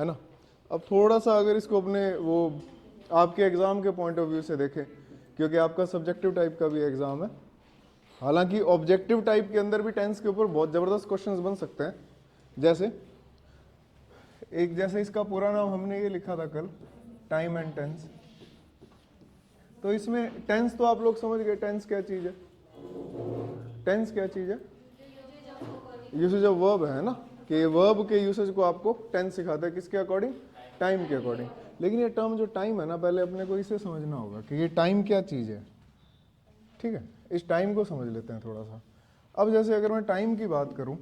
है ना। अब थोड़ा सा अगर इसको अपने वो आपके एग्ज़ाम के पॉइंट ऑफ व्यू से देखें, क्योंकि आपका सब्जेक्टिव टाइप का भी एग्ज़ाम है, हालांकि ऑब्जेक्टिव टाइप के अंदर भी टेंस के ऊपर बहुत ज़बरदस्त क्वेश्चंस बन सकते हैं। जैसे इसका पूरा नाम हमने ये लिखा था कल, टाइम एंड टेंस। तो इसमें टेंस तो आप लोग समझ गए, टेंस क्या चीज़ है, टेंस क्या चीज़ है, यूसेज ऑफ वर्ब है ना, कि वर्ब के यूसेज को आपको टेंस सिखाता है, किसके अकॉर्डिंग, टाइम के अकॉर्डिंग। लेकिन ये टर्म जो टाइम है ना, पहले अपने को इसे समझना होगा कि ये टाइम क्या चीज़ है। ठीक है, इस टाइम को समझ लेते हैं थोड़ा सा। अब जैसे अगर मैं टाइम की बात करूं,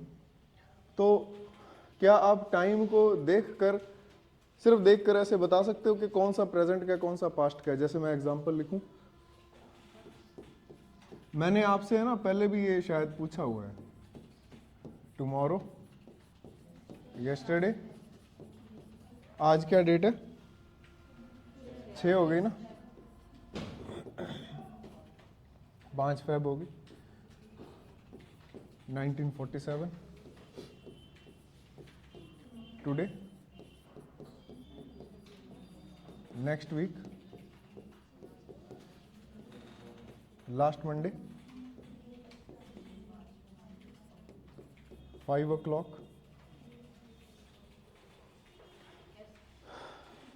तो क्या आप टाइम को देखकर, सिर्फ देखकर ऐसे बता सकते हो कि कौन सा प्रेजेंट का है, कौन सा पास्ट का है। जैसे मैं एग्जांपल लिखूं, मैंने आपसे है ना पहले भी ये शायद पूछा हुआ है, टुमारो, यस्टरडे, आज क्या डेट है, 6 हो गई ना, 5 फेब होगी, 1947, today, next week, last Monday, 5 o'clock।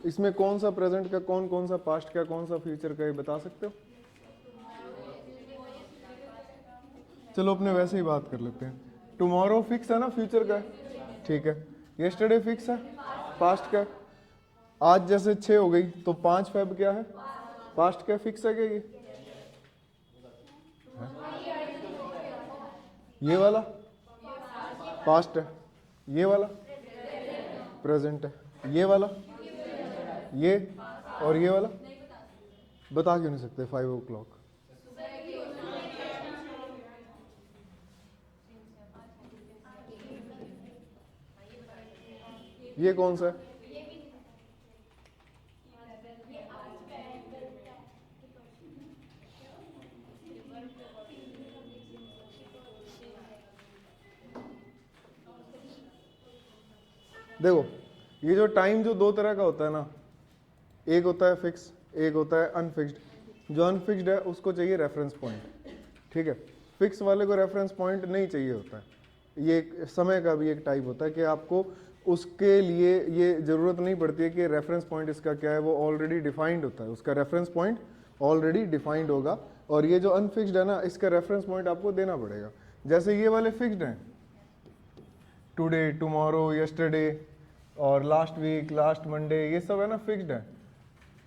इसमें कौन सा प्रेजेंट का, कौन कौन सा पास्ट का, कौन सा फ्यूचर का, ये बता सकते हो? चलो अपने वैसे ही बात कर लेते हैं। टुमारो फिक्स है ना, फ्यूचर का है, ठीक है। यस्टरडे फिक्स है, पास्ट का है। आज जैसे 6 हो गई, तो 5 फेब क्या है, पास्ट का, फिक्स है क्या ये वाला पास्ट है, ये वाला प्रेजेंट है, ये वाला, ये और ये वाला बता क्यों नहीं सकते? 5 o'clock, ये कौन सा है? देखो, ये जो टाइम जो दो तरह का होता है ना, एक होता है फिक्स, एक होता है अनफिक्स्ड। जो अनफिक्स्ड है उसको चाहिए रेफरेंस पॉइंट, ठीक है। फिक्स वाले को रेफरेंस पॉइंट नहीं चाहिए होता है। ये एक समय का भी एक टाइप होता है कि आपको उसके लिए ये ज़रूरत नहीं पड़ती है कि रेफरेंस पॉइंट इसका क्या है, वो ऑलरेडी डिफाइंड होता है, उसका रेफरेंस पॉइंट ऑलरेडी डिफाइंड होगा। और ये जो अनफिक्स्ड है ना, इसका रेफरेंस पॉइंट आपको देना पड़ेगा। जैसे ये वाले फिक्स्ड हैं, टुडे, टुमारो, यस्टरडे और लास्ट वीक, लास्ट मंडे, ये सब है ना फिक्स्ड है।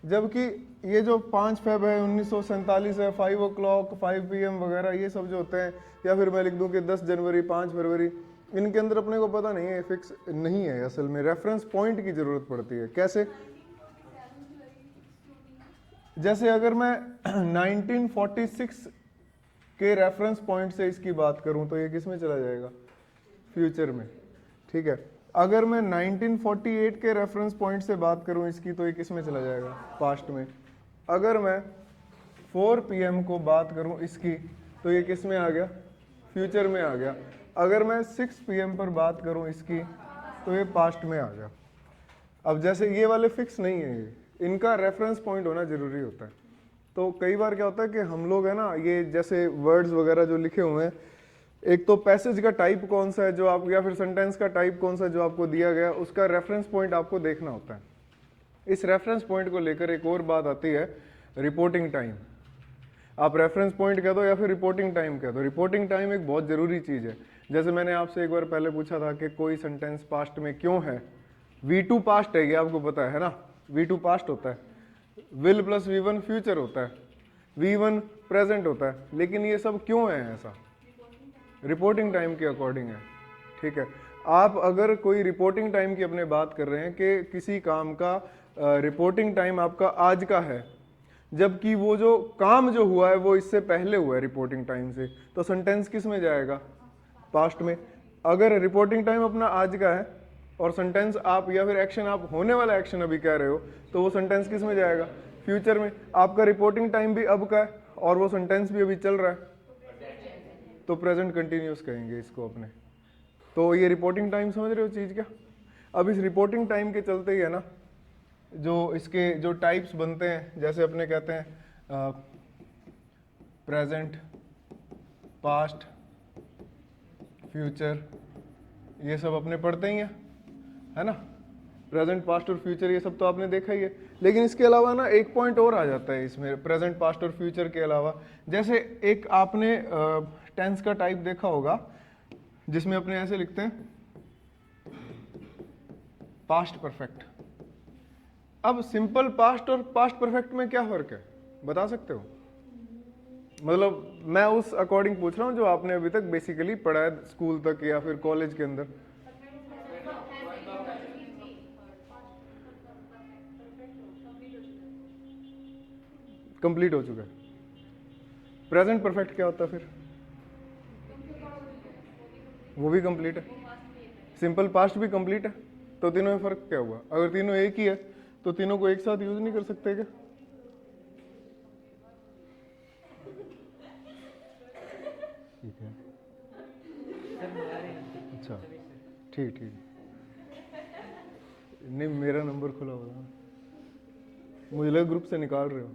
जबकि ये जो 5 फेब है, 1947 है, 5 o'clock, 5 PM वगैरह, ये सब जो होते हैं, या फिर मैं लिख दूं कि 10 जनवरी, 5 फरवरी, इनके अंदर अपने को पता नहीं है, फिक्स नहीं है। असल में रेफरेंस पॉइंट की जरूरत पड़ती है। कैसे? जैसे अगर मैं 1946 के रेफरेंस पॉइंट से इसकी बात करूं, तो ये किस में चला जाएगा? फ्यूचर में, ठीक है। अगर मैं 1948 के रेफरेंस पॉइंट से बात करूं इसकी, तो ये किस में चला जाएगा? पास्ट में। अगर मैं 4 PM को बात करूं इसकी, तो ये किस में आ गया? फ्यूचर में आ गया। अगर मैं 6 PM पर बात करूं इसकी, तो ये पास्ट में आ गया। अब जैसे ये वाले फिक्स नहीं है, ये इनका रेफरेंस पॉइंट होना जरूरी होता है। तो कई बार क्या होता है कि हम लोग है ना, ये जैसे वर्ड्स वगैरह जो लिखे हुए हैं, एक तो पैसेज का टाइप कौन सा है जो आप, या फिर सेंटेंस का टाइप कौन सा है जो आपको दिया गया, उसका रेफरेंस पॉइंट आपको देखना होता है। इस रेफरेंस पॉइंट को लेकर एक और बात आती है, रिपोर्टिंग टाइम। आप रेफरेंस पॉइंट कह दो या फिर रिपोर्टिंग टाइम कह दो, रिपोर्टिंग टाइम एक बहुत जरूरी चीज है। जैसे मैंने आपसे एक बार पहले पूछा था कि कोई सेंटेंस पास्ट में क्यों है, V2 पास्ट है, ये आपको पता है ना, V2 पास्ट होता है, विल प्लस V1 फ्यूचर होता है, V1 प्रेजेंट होता है। लेकिन ये सब क्यों है ऐसा? रिपोर्टिंग टाइम के अकॉर्डिंग है, ठीक है। आप अगर कोई रिपोर्टिंग टाइम की अपने बात कर रहे हैं कि किसी काम का रिपोर्टिंग टाइम आपका आज का है, जबकि वो जो काम जो हुआ है वो इससे पहले हुआ है रिपोर्टिंग टाइम से, तो सेंटेंस किस में जाएगा? पास्ट में। अगर रिपोर्टिंग टाइम अपना आज का है और सेंटेंस आप, या फिर एक्शन आप होने वाला एक्शन अभी कह रहे हो, तो वो सेंटेंस किस में जाएगा? फ्यूचर में। आपका रिपोर्टिंग टाइम भी अब का है और वो सेंटेंस भी अभी चल रहा है, तो प्रेजेंट कंटिन्यूस कहेंगे इसको अपने। तो ये रिपोर्टिंग टाइम समझ रहे हो चीज क्या? अब इस रिपोर्टिंग टाइम के चलते ही है ना, जो इसके जो टाइप्स बनते हैं, जैसे अपने कहते हैं प्रेजेंट, पास्ट, फ्यूचर, ये सब अपने पढ़ते ही हैं, है ना। प्रेजेंट, पास्ट और फ्यूचर ये सब तो आपने देखा ही है। लेकिन इसके अलावा ना एक पॉइंट और आ जाता है इसमें, प्रेजेंट, पास्ट और फ्यूचर के अलावा। जैसे एक आपने टेंस का टाइप देखा होगा जिसमें अपने ऐसे लिखते हैं पास्ट परफेक्ट। अब सिंपल पास्ट और पास्ट परफेक्ट में क्या फर्क है, बता सकते हो? मतलब मैं उस अकॉर्डिंग पूछ रहा हूँ जो आपने अभी तक बेसिकली पढ़ा है स्कूल तक या फिर कॉलेज के अंदर। कंप्लीट हो चुका है। प्रेजेंट परफेक्ट क्या होता है फिर? वो भी कंप्लीट है। सिंपल पास्ट भी कंप्लीट है। तो तीनों में फर्क क्या हुआ? अगर तीनों एक ही है तो तीनों को एक साथ यूज नहीं कर सकते क्या? ठीक है, अच्छा, ठीक ठीक। नहीं, मेरा नंबर खुला हुआ था, मुझे लगा ग्रुप से निकाल रहे हो।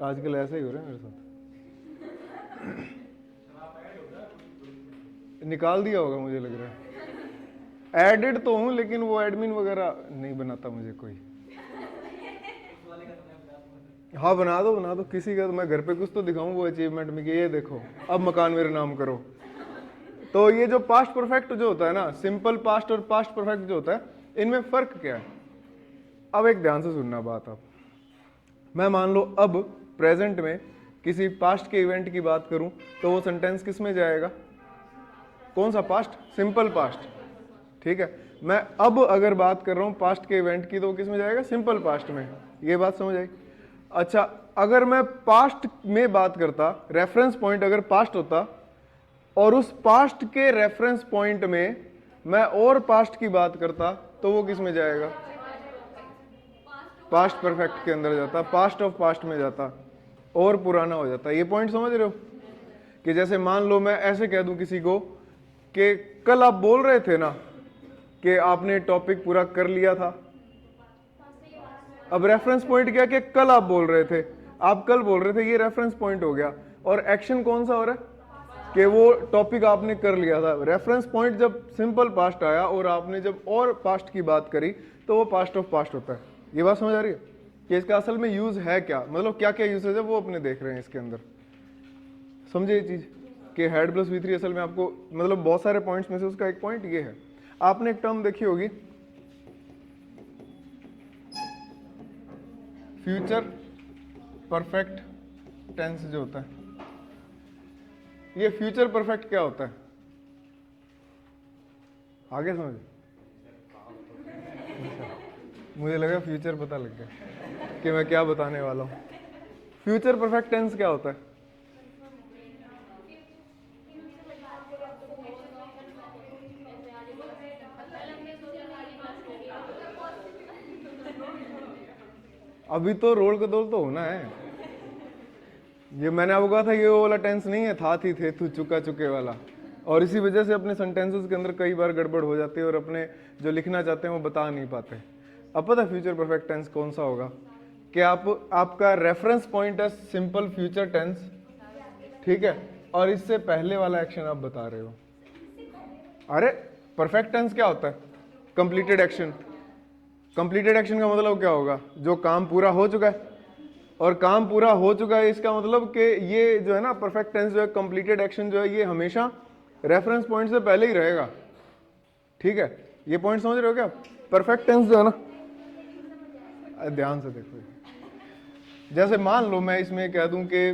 आजकल ऐसा ही हो रहा है मेरे साथ। निकाल दिया होगा मुझे लग रहा है। एडेड तो हूं लेकिन वो एडमिन वगैरह नहीं बनाता मुझे कोई। हाँ बना दो किसी का, तो मैं घर पे कुछ तो दिखाऊं वो अचीवमेंट में कि ये देखो अब मकान मेरे नाम करो। तो ये जो पास्ट परफेक्ट जो होता है ना, सिंपल पास्ट और पास्ट परफेक्ट जो होता है, इनमें फर्क क्या है? अब एक ध्यान से सुनना बात आप। मैं मान लो अब प्रेजेंट में किसी पास्ट के इवेंट की बात करूं तो वो सेंटेंस किस में जाएगा? कौन सा पास्ट? सिंपल पास्ट, ठीक है। मैं अब अगर बात कर रहा हूं पास्ट के इवेंट की तो वो किस में जाएगा? सिंपल पास्ट में। ये बात समझ आई? अच्छा, अगर मैं पास्ट में बात करता, रेफरेंस पॉइंट अगर पास्ट होता और उस पास्ट के रेफरेंस पॉइंट में मैं और पास्ट की बात करता तो वो किस में जाएगा? पास्ट परफेक्ट के अंदर जाता, पास्ट ऑफ पास्ट में जाता और पुराना हो जाता। ये पॉइंट समझ रहे हो? कि जैसे मान लो मैं ऐसे कह दूं किसी को कि कल आप बोल रहे थे ना कि आपने टॉपिक पूरा कर लिया था। अब रेफरेंस पॉइंट क्या कि कल आप बोल रहे थे, आप कल बोल रहे थे, ये रेफरेंस पॉइंट हो गया। और एक्शन कौन सा हो रहा है कि वो टॉपिक आपने कर लिया था। रेफरेंस पॉइंट जब सिंपल पास्ट आया और आपने जब और पास्ट की बात करी तो वो पास्ट ऑफ पास्ट होता है। ये बात समझ आ रही है कि इसका असल में यूज है क्या, मतलब क्या क्या यूसेज है वो अपने देख रहे हैं इसके अंदर। समझे ये चीज कि हेड प्लस V3 असल में आपको मतलब बहुत सारे पॉइंट्स में से उसका एक पॉइंट ये है। आपने एक टर्म देखी होगी फ्यूचर परफेक्ट टेंस जो होता है। ये फ्यूचर परफेक्ट क्या होता है? आगे समझ? मुझे लगा फ्यूचर पता लग गया कि मैं क्या बताने वाला हूं। फ्यूचर परफेक्ट टेंस क्या होता है? अभी तो रोल कदोल तो होना है। ये मैंने आपको कहा था ये वाला टेंस नहीं है, था थी थे तू चुका चुके वाला। और इसी वजह से अपने सेंटेंसेस के अंदर कई बार गड़बड़ हो जाती है और अपने जो लिखना चाहते हैं वो बता नहीं पाते। अब पता है फ्यूचर परफेक्ट टेंस कौन सा होगा? कि आपका रेफरेंस पॉइंट है सिंपल फ्यूचर टेंस, ठीक है, और इससे पहले वाला एक्शन आप बता रहे हो। अरे परफेक्ट टेंस क्या होता है? Completed action. कंप्लीटेड एक्शन का मतलब क्या होगा? जो काम पूरा हो चुका है। और काम पूरा हो चुका है इसका मतलब कि ये जो है ना परफेक्ट टेंस जो है, कंप्लीटेड एक्शन जो है, ये हमेशा रेफरेंस पॉइंट से पहले ही रहेगा, ठीक है। ये पॉइंट समझ रहे हो क्या? परफेक्ट टेंस जो है ना, ध्यान से देखो, जैसे मान लो मैं इसमें कह दूं कि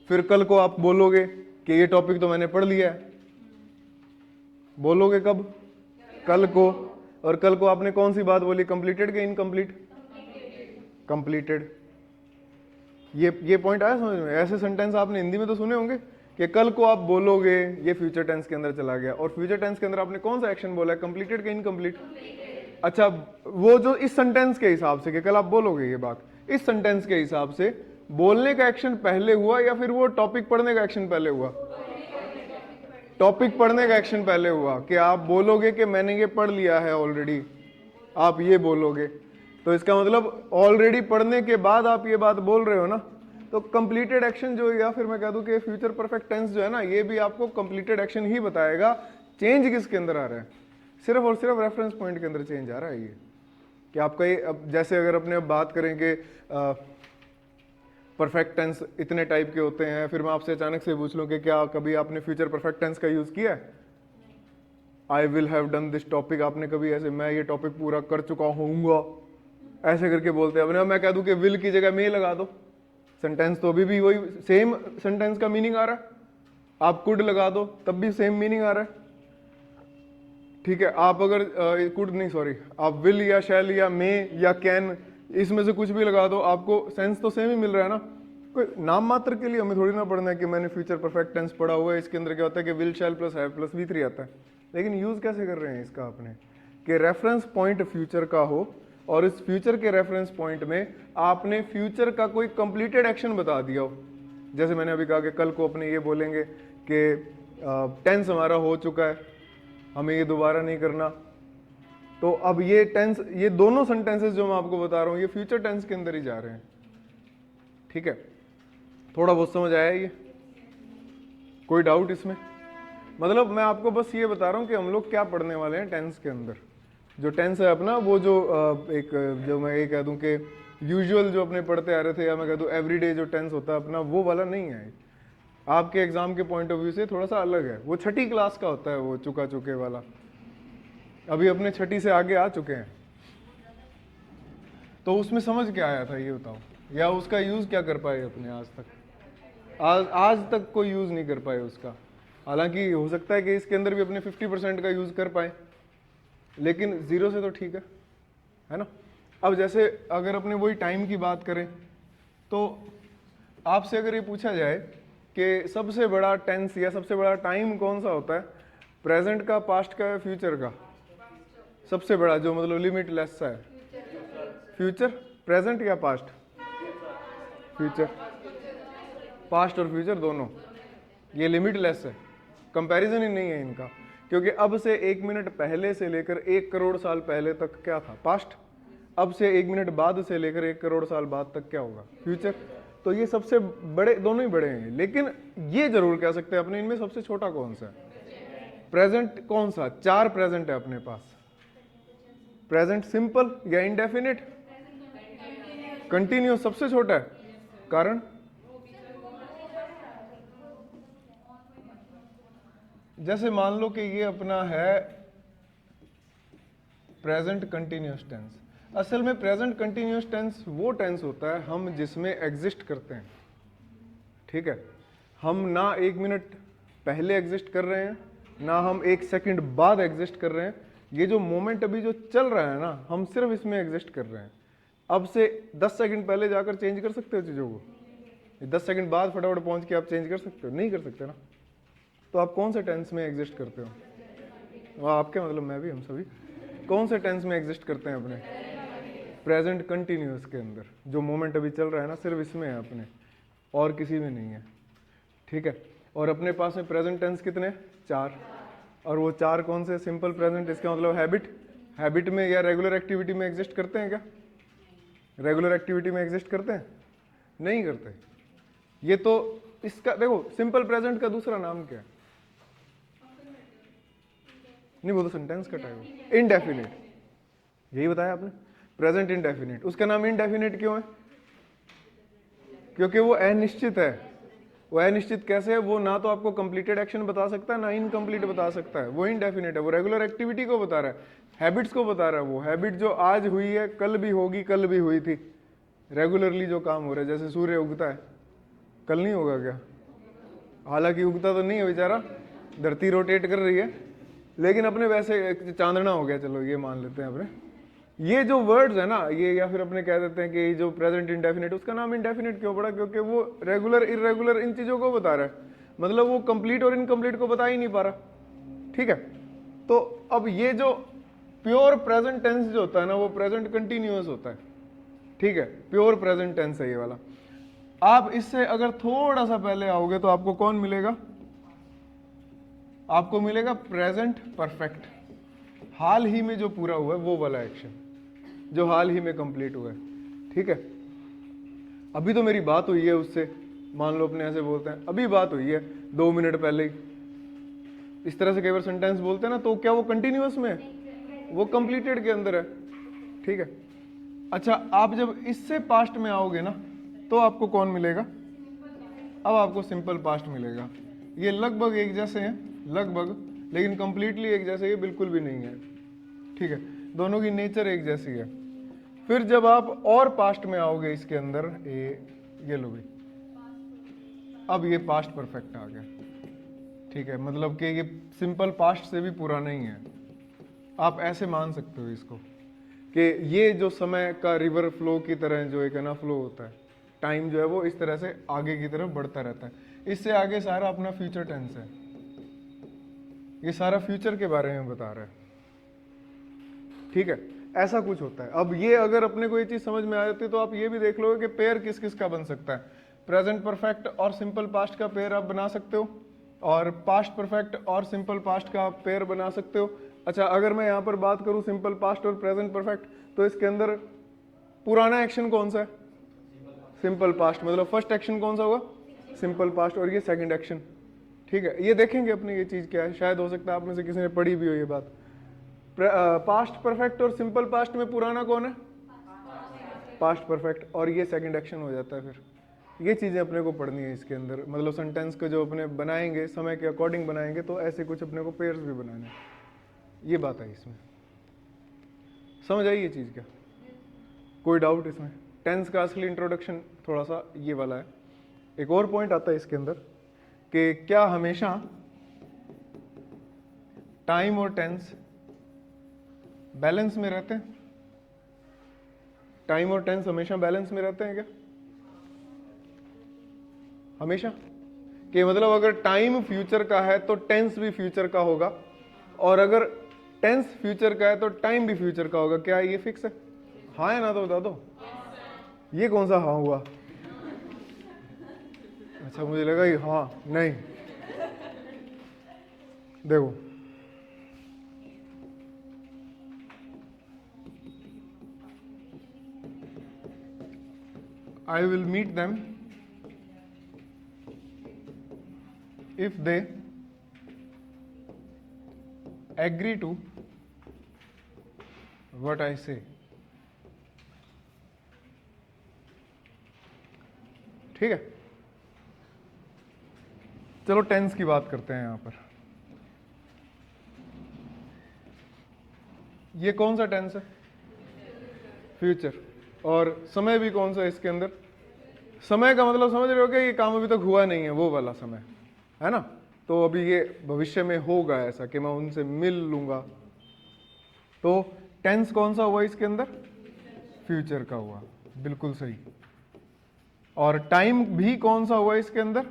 फिर कल को आप बोलोगे कि ये टॉपिक तो मैंने पढ़ लिया है। बोलोगे कब? कल को। और कल को आपने कौन सी बात बोली? कंप्लीटेड के इनकम्प्लीट? कंप्लीटेड। ये पॉइंट आया समझ में? ऐसे सेंटेंस आपने हिंदी में तो सुने होंगे कि कल को आप बोलोगे, ये फ्यूचर टेंस के अंदर चला गया। और फ्यूचर टेंस के अंदर आपने कौन सा एक्शन बोला है? कंप्लीटेड के इनकम्प्लीट? अच्छा, वो जो इस सेंटेंस के हिसाब से कि कल आप बोलोगे ये बात, इस सेंटेंस के हिसाब से बोलने का एक्शन पहले हुआ या फिर वो टॉपिक पढ़ने का एक्शन पहले हुआ? टॉपिक पढ़ने का एक्शन पहले हुआ कि आप बोलोगे कि मैंने ये पढ़ लिया है ऑलरेडी, आप ये बोलोगे, तो इसका मतलब ऑलरेडी पढ़ने के बाद आप ये बात बोल रहे हो ना, तो कंप्लीटेड एक्शन जो, या फिर मैं कह दूं कि फ्यूचर परफेक्ट टेंस जो है ना, ये भी आपको कंप्लीटेड एक्शन ही बताएगा। चेंज किसके अंदर आ रहा है? सिर्फ और सिर्फ रेफरेंस पॉइंट के अंदर चेंज आ रहा है ये, कि आपका ये अब जैसे अगर अपने अब बात करें कि परफेक्ट टेंस इतने टाइप के होते हैं, फिर मैं आपसे अचानक से पूछ लूं कि क्या कभी आपने फ्यूचर परफेक्ट टेंस का यूज किया है? I will have done this topic, आपने कभी ऐसे मैं ये टॉपिक पूरा कर चुका होऊंगा ऐसे करके बोलते हैं अपने? मैं कह दूं कि विल की जगह मे लगा दो, सेंटेंस तो अभी भी वही सेम सेंटेंस का मीनिंग आ रहा है। आप कुड लगा दो तब भी सेम मीनिंग आ रहा है, ठीक है। आप अगर कुड नहीं सॉरी, आप विल या शैल या मे या कैन, इसमें से कुछ भी लगा दो, आपको सेंस तो सेम ही मिल रहा है ना। कोई नाम मात्र के लिए हमें थोड़ी ना पढ़ना है कि मैंने फ्यूचर परफेक्ट टेंस पढ़ा हुआ है, इसके अंदर क्या होता है कि will shell plus have plus V3 आता है। लेकिन यूज कैसे कर रहे हैं इसका आपने, कि रेफरेंस पॉइंट फ्यूचर का हो, और इस फ्यूचर के रेफरेंस पॉइंट में आपने फ्यूचर का कोई कंप्लीटेड एक्शन बता दिया हो। जैसे मैंने अभी कहा कि कल को अपने ये बोलेंगे कि टेंस हमारा हो चुका है, हमें ये दोबारा नहीं करना, तो अब ये टेंस, ये दोनों सेंटेंसेस जो मैं आपको बता रहा हूं ये फ्यूचर टेंस के अंदर ही जा रहे हैं, ठीक है। थोड़ा बहुत समझ आया ये? कोई डाउट इसमें? मतलब मैं आपको बस ये बता रहा हूं कि हम लोग क्या पढ़ने वाले हैं टेंस के अंदर। जो टेंस है अपना, वो जो एक जो मैं ये कह दूं कि यूजुअल जो अपने पढ़ते आ रहे थे, या मैं कह दूं एवरीडे जो टेंस होता है अपना, वो वाला नहीं है। आपके एग्जाम के पॉइंट ऑफ व्यू से थोड़ा सा अलग है। वो छठी क्लास का होता है, वो चुका चुके वाला। अभी अपने छठी से आगे आ चुके हैं, तो उसमें समझ क्या आया था ये बताओ, या उसका यूज क्या कर पाए अपने आज तक? आज तक कोई यूज नहीं कर पाए उसका। हालांकि हो सकता है कि इसके अंदर भी अपने 50% का यूज कर पाए, लेकिन 0 से तो ठीक है ना। अब जैसे अगर अपने वही टाइम की बात करें, तो आपसे अगर ये पूछा जाए कि सबसे बड़ा टेंस या सबसे बड़ा टाइम कौन सा होता है, प्रेजेंट का, पास्ट का या फ्यूचर का? सबसे बड़ा जो मतलब लिमिटलेस सा है, फ्यूचर। प्रेजेंट या पास्ट? फ्यूचर। पास्ट और फ्यूचर दोनों, ये लिमिटलेस है, कंपैरिजन ही नहीं है इनका। क्योंकि अब से 1 मिनट पहले से लेकर 1 करोड़ साल पहले तक क्या था? पास्ट। अब से 1 मिनट बाद से लेकर 1 करोड़ साल बाद तक क्या होगा? फ्यूचर। तो ये सबसे बड़े, दोनों ही बड़े हैं। लेकिन ये जरूर कह सकते हैं अपने, इनमें सबसे छोटा कौन सा है? प्रेजेंट। कौन सा? 4 प्रेजेंट है अपने पास। प्रेजेंट सिंपल या इंडेफिनिट? कंटिन्यूस सबसे छोटा है। कारण? जैसे मान लो कि ये अपना है प्रेजेंट कंटिन्यूस टेंस। असल में प्रेजेंट कंटिन्यूस टेंस वो टेंस होता है हम जिसमें एग्जिस्ट करते हैं, ठीक है। हम ना 1 मिनट पहले एग्जिस्ट कर रहे हैं, ना हम 1 सेकंड बाद एग्जिस्ट कर रहे हैं। ये जो मोमेंट अभी जो चल रहा है ना, हम सिर्फ इसमें एग्जिस्ट कर रहे हैं। अब से 10 सेकंड पहले जाकर चेंज कर सकते हो चीज़ों को? 10 सेकंड बाद फटाफट पहुंच के आप चेंज कर सकते हो? नहीं कर सकते ना। तो आप कौन से टेंस में एग्जिस्ट करते हो? आपके मतलब मैं भी, हम सभी कौन से टेंस में एग्जिस्ट करते हैं अपने? प्रेजेंट कंटिन्यूअस के अंदर। जो मोमेंट अभी चल रहा है ना, सिर्फ इसमें है अपने, और किसी में नहीं है, ठीक है। और अपने पास में प्रेजेंट टेंस कितने? 4। और वो 4 कौन से? Simple present. इसका मतलब हैबिट। हैबिट में या रेगुलर एक्टिविटी में एग्जिस्ट करते हैं क्या? रेगुलर एक्टिविटी में एग्जिस्ट करते हैं? नहीं करते। ये तो इसका देखो, सिंपल प्रेजेंट का दूसरा नाम क्या है? नहीं, वो तो सेंटेंस का टाइप है, इनडेफिनिट। यही बताया आपने, प्रेजेंट इंडेफिनिट। उसका नाम इनडेफिनिट क्यों है? क्योंकि वो अनिश्चित है। वो अनिश्चित कैसे है? वो ना तो आपको कंप्लीटेड एक्शन बता सकता है, ना इनकम्प्लीट बता सकता है। वो इनडेफिनिट है। वो रेगुलर एक्टिविटी को बता रहा है, हैबिट्स को बता रहा है। वो हैबिट जो आज हुई है, कल भी होगी, कल भी हुई थी। रेगुलरली जो काम हो रहा है, जैसे सूर्य उगता है, कल नहीं होगा क्या? हालांकि उगता तो नहीं है बेचारा, धरती रोटेट कर रही है, लेकिन अपने वैसे चांदना हो गया, चलो ये मान लेते हैं अपने। ये जो वर्ड्स है ना ये, या फिर अपने कह देते हैं कि जो प्रेजेंट इंडेफिनिट, उसका नाम इंडेफिनिट क्यों पड़ा? क्योंकि वो रेगुलर इरेगुलर इन चीजों को बता रहा है। मतलब वो कंप्लीट और इनकम्प्लीट को बता ही नहीं पा रहा, ठीक है। तो अब ये जो प्योर प्रेजेंट टेंस जो होता है ना, वो प्रेजेंट कंटिन्यूअस होता है, ठीक है। प्योर प्रेजेंट टेंस है ये वाला। आप इससे अगर थोड़ा सा पहले आओगे तो आपको कौन मिलेगा? आपको मिलेगा प्रेजेंट परफेक्ट, हाल ही में जो पूरा हुआ है वो वाला एक्शन, जो हाल ही में कंप्लीट हुआ है। ठीक है, अभी तो मेरी बात हुई है उससे, मान लो अपने ऐसे बोलते हैं अभी बात हुई है 2 मिनट पहले ही, इस तरह से कई बार सेंटेंस बोलते हैं ना, तो क्या वो कंटिन्यूअस में है? वो कंप्लीटेड के अंदर है। ठीक है, अच्छा आप जब इससे पास्ट में आओगे ना तो आपको कौन मिलेगा? अब आपको सिंपल पास्ट मिलेगा। ये लगभग एक जैसे हैं, लगभग, लेकिन कंप्लीटली एक जैसे ये बिल्कुल भी नहीं है। ठीक है, दोनों की नेचर एक जैसी है। फिर जब आप और पास्ट में आओगे इसके अंदर, ये लो भाई, अब ये पास्ट परफेक्ट आ गया। ठीक है, मतलब कि ये सिंपल पास्ट से भी पूरा नहीं है। आप ऐसे मान सकते हो इसको कि ये जो समय का रिवर फ्लो की तरह जो एक है ना फ्लो होता है, टाइम जो है वो इस तरह से आगे की तरफ बढ़ता रहता है। इससे आगे सारा अपना फ्यूचर टेंस है, ये सारा फ्यूचर के बारे में बता रहा है। ठीक है, ऐसा कुछ होता है। अब ये अगर अपने को ये चीज समझ में आ जाती है तो आप ये भी देख लोगे कि पेयर किस किस का बन सकता है। प्रेजेंट परफेक्ट और सिंपल पास्ट का पेयर आप बना सकते हो, और पास्ट परफेक्ट और सिंपल पास्ट का पेयर बना सकते हो। अच्छा, अगर मैं यहाँ पर बात करूँ सिंपल पास्ट और प्रेजेंट परफेक्ट, तो इसके अंदर पुराना एक्शन कौन सा है? सिंपल पास्ट, मतलब फर्स्ट एक्शन कौन सा होगा? सिंपल पास्ट, और ये सेकंड एक्शन। ठीक है, ये देखेंगे अपने ये चीज क्या है, शायद हो सकता है आप में से किसी ने पढ़ी भी हो ये बात। पास्ट परफेक्ट और सिंपल पास्ट में पुराना कौन है? पास्ट परफेक्ट, और ये सेकंड एक्शन हो जाता है। फिर ये चीजें अपने को पढ़नी है इसके अंदर, मतलब सेंटेंस को जो अपने बनाएंगे समय के अकॉर्डिंग बनाएंगे, तो ऐसे कुछ अपने को पेयर्स भी बनाने हैं। ये बात है इसमें, समझ आई ये चीज क्या? कोई डाउट इसमें? टेंस का असली इंट्रोडक्शन थोड़ा सा ये वाला है। एक और पॉइंट आता है इसके अंदर कि क्या हमेशा टाइम और टेंस बैलेंस में रहते हैं? टाइम और टेंस हमेशा बैलेंस में रहते हैं क्या? हमेशा? कि मतलब अगर टाइम फ्यूचर का है तो टेंस भी फ्यूचर का होगा, और अगर टेंस फ्यूचर का है तो टाइम भी फ्यूचर का होगा। क्या ये फिक्स है? हाँ है ना? तो बता दो। ये कौन सा हाँ हुआ? अच्छा, मुझे लगा ये हाँ नहीं। देखो, I will meet them if they agree to what I say। ठीक है, चलो टेंस की बात करते हैं यहां पर। ये कौन सा टेंस है? फ्यूचर। और समय भी कौन सा है इसके अंदर? समय का मतलब समझ रहे हो कि ये काम अभी तक हुआ नहीं है, वो वाला समय है ना। तो अभी ये भविष्य में होगा ऐसा कि मैं उनसे मिल लूंगा। तो टेंस कौन सा हुआ इसके अंदर? फ्यूचर का हुआ, बिल्कुल सही। और टाइम भी कौन सा हुआ इसके अंदर?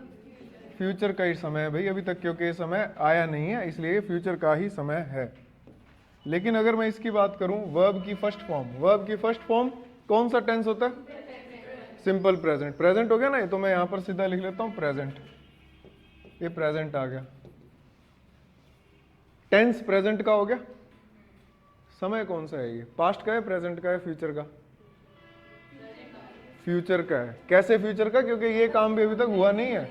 फ्यूचर का ही समय है भाई अभी तक, क्योंकि ये समय आया नहीं है, इसलिए फ्यूचर का ही समय है। लेकिन अगर मैं इसकी बात करूं वर्ब की फर्स्ट फॉर्म, वर्ब की फर्स्ट फॉर्म कौन सा टेंस होता है? Simple present. प्रेजेंट हो गया ना, तो मैं यहां पर सीधा लिख लेता हूं प्रेजेंट। ये प्रेजेंट आ गया। टेंस प्रेजेंट का हो गया। समय कौन सा है? ये पास्ट का है, प्रेजेंट का है, फ्यूचर का? फ्यूचर का है। कैसे फ्यूचर का? क्योंकि ये काम भी अभी तक हुआ नहीं है,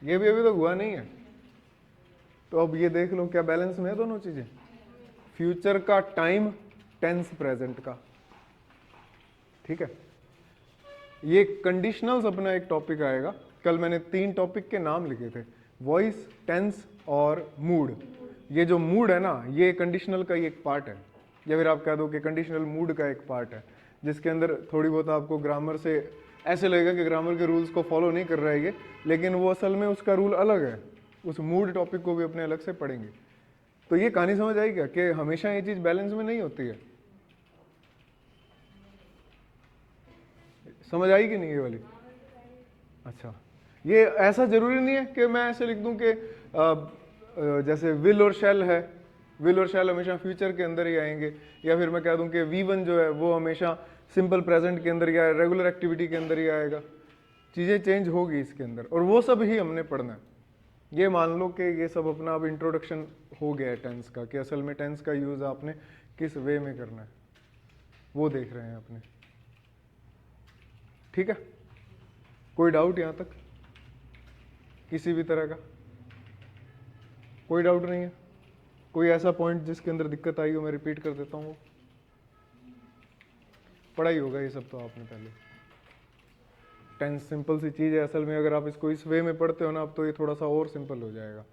ये भी अभी तक हुआ नहीं है। तो अब ये देख लो क्या बैलेंस में है दोनों चीजें? फ्यूचर का टाइम, टेंस प्रेजेंट का। ठीक है, ये कंडीशनल्स अपना एक टॉपिक आएगा। कल मैंने 3 टॉपिक के नाम लिखे थे, वॉइस, टेंस और मूड। ये जो मूड है ना, ये कंडीशनल का ही एक पार्ट है, या फिर आप कह दो कि कंडीशनल मूड का एक पार्ट है, जिसके अंदर थोड़ी बहुत आपको ग्रामर से ऐसे लगेगा कि ग्रामर के रूल्स को फॉलो नहीं कर रहा है ये, लेकिन वो असल में उसका रूल अलग है। उस मूड टॉपिक को भी अपने अलग से पढ़ेंगे। तो ये कहानी समझ आई क्या कि हमेशा ये चीज बैलेंस में नहीं होती है? समझ आई कि नहीं ये वाली? अच्छा, ये ऐसा जरूरी नहीं है कि मैं ऐसे लिख दूं कि जैसे विल और शैल है, विल और शैल हमेशा फ्यूचर के अंदर ही आएंगे, या फिर मैं कह दूं कि V1 जो है वो हमेशा सिंपल प्रेजेंट के अंदर या रेगुलर एक्टिविटी के अंदर ही आएगा। चीजें चेंज होगी इसके अंदर, और वो सब ही हमने पढ़ना है। ये मान लो कि ये सब अपना अब इंट्रोडक्शन हो गया है टेंस का, कि असल में टेंस का यूज़ आपने किस वे में करना है वो देख रहे हैं अपने। ठीक है, कोई डाउट यहाँ तक किसी भी तरह का? कोई डाउट नहीं है? कोई ऐसा पॉइंट जिसके अंदर दिक्कत आई हो? मैं रिपीट कर देता हूँ, पढ़ाई होगा ये सब तो आपने पहले। टेंस सिंपल सी चीज़ है असल में, अगर आप इसको इस वे में पढ़ते हो ना अब तो ये थोड़ा सा और सिंपल हो जाएगा।